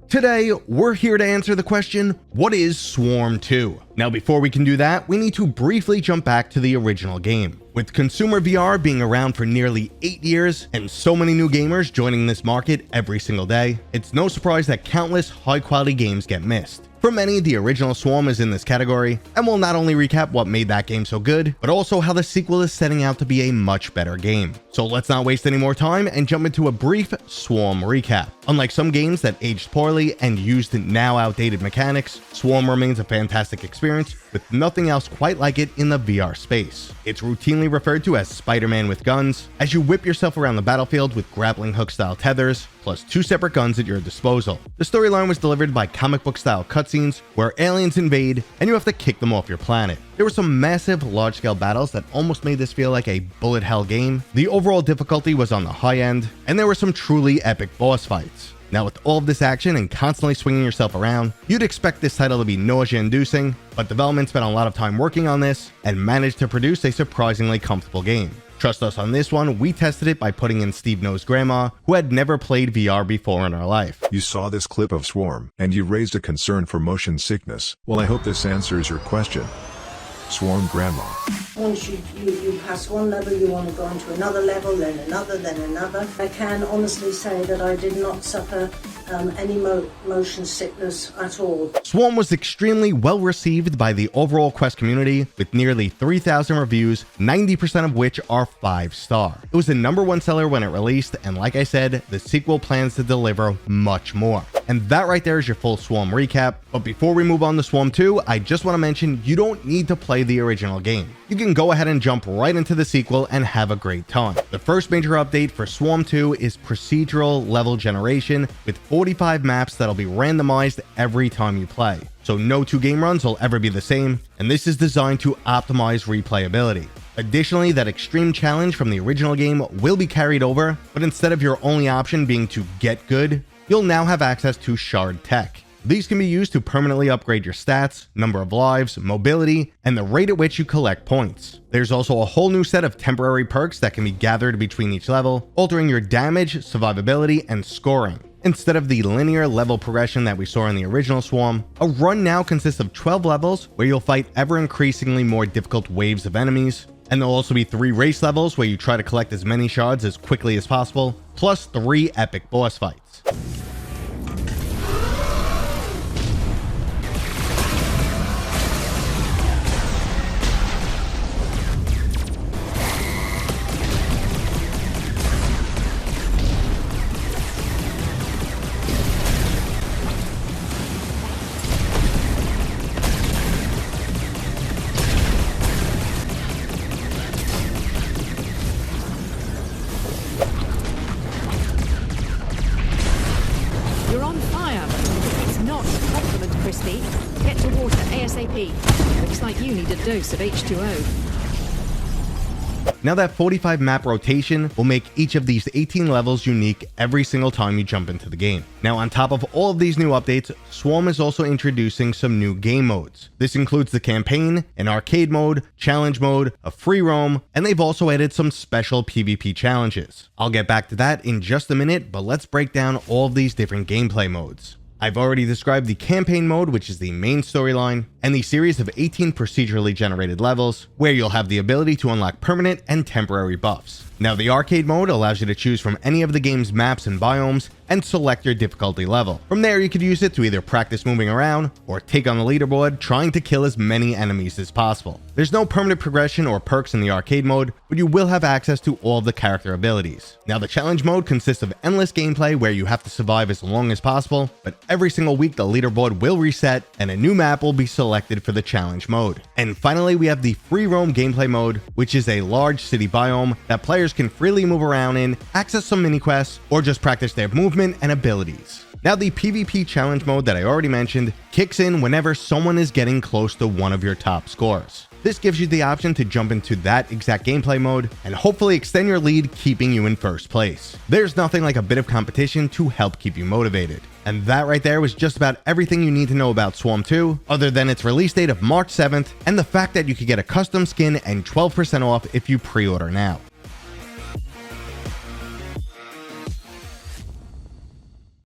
Today, we're here to answer the question, what is Swarm 2? Now before we can do that, we need to briefly jump back to the original game. With consumer VR being around for nearly 8 years and so many new gamers joining this market every single day, it's no surprise that countless high-quality games get missed. For many, the original Swarm is in this category, and we'll not only recap what made that game so good, but also how the sequel is setting out to be a much better game. So let's not waste any more time and jump into a brief Swarm recap. Unlike some games that aged poorly and used now outdated mechanics, Swarm remains a fantastic experience with nothing else quite like it in the VR space. It's routinely referred to as Spider-Man with guns, as you whip yourself around the battlefield with grappling hook style tethers, plus 2 separate guns at your disposal. The storyline was delivered by comic book style cutscenes where aliens invade and you have to kick them off your planet. There were some massive large-scale battles that almost made this feel like a bullet hell game. The overall difficulty was on the high end, and there were some truly epic boss fights. Now with all of this action and constantly swinging yourself around, you'd expect this title to be nausea-inducing, but development spent a lot of time working on this and managed to produce a surprisingly comfortable game. Trust us on this one, we tested it by putting in Steve No's grandma, who had never played VR before in her life. You saw this clip of Swarm, and you raised a concern for motion sickness. Well, I hope this answers your question. Swarm Grandma. Once you pass one level, you want to go on to another level, then another. I can honestly say that I did not suffer any motion sickness at all. Swarm was extremely well received by the overall Quest community, with nearly 3,000 reviews, 90% of which are 5-star. It was the #1 seller when it released, and like I said, the sequel plans to deliver much more. And that right there is your full Swarm recap. But before we move on to Swarm 2, I just want to mention you don't need to play the original game. You can go ahead and jump right into the sequel and have a great time. The first major update for Swarm 2 is procedural level generation with 45 maps that'll be randomized every time you play. So no 2 game runs will ever be the same, and this is designed to optimize replayability. Additionally, that extreme challenge from the original game will be carried over, but instead of your only option being to get good, you'll now have access to shard tech. These can be used to permanently upgrade your stats, number of lives, mobility, and the rate at which you collect points. There's also a whole new set of temporary perks that can be gathered between each level, altering your damage, survivability, and scoring. Instead of the linear level progression that we saw in the original Swarm, a run now consists of 12 levels where you'll fight ever increasingly more difficult waves of enemies. And there'll also be 3 race levels where you try to collect as many shards as quickly as possible, plus 3 epic boss fights. You're on fire. It's not a compliment, Christy. Get to water ASAP. Looks like you need a dose of H2O. Now that 45 map rotation will make each of these 18 levels unique every single time you jump into the game. Now on top of all of these new updates, Swarm is also introducing some new game modes. This includes the campaign, an arcade mode, challenge mode, a free roam, and they've also added some special PvP challenges. I'll get back to that in just a minute, but let's break down all of these different gameplay modes. I've already described the campaign mode, which is the main storyline, and the series of 18 procedurally generated levels, where you'll have the ability to unlock permanent and temporary buffs. Now the arcade mode allows you to choose from any of the game's maps and biomes and select your difficulty level. From there you could use it to either practice moving around or take on the leaderboard trying to kill as many enemies as possible. There's no permanent progression or perks in the arcade mode, but you will have access to all of the character abilities. Now the challenge mode consists of endless gameplay where you have to survive as long as possible, but every single week the leaderboard will reset and a new map will be selected for the challenge mode. And finally we have the free roam gameplay mode, which is a large city biome that players can freely move around in, access some mini quests, or just practice their movement and abilities. Now the PvP challenge mode that I already mentioned kicks in whenever someone is getting close to one of your top scores. This gives you the option to jump into that exact gameplay mode and hopefully extend your lead, keeping you in first place. There's nothing like a bit of competition to help keep you motivated. And that right there was just about everything you need to know about Swarm 2, other than its release date of March 7th and the fact that you could get a custom skin and 12% off if you pre-order now.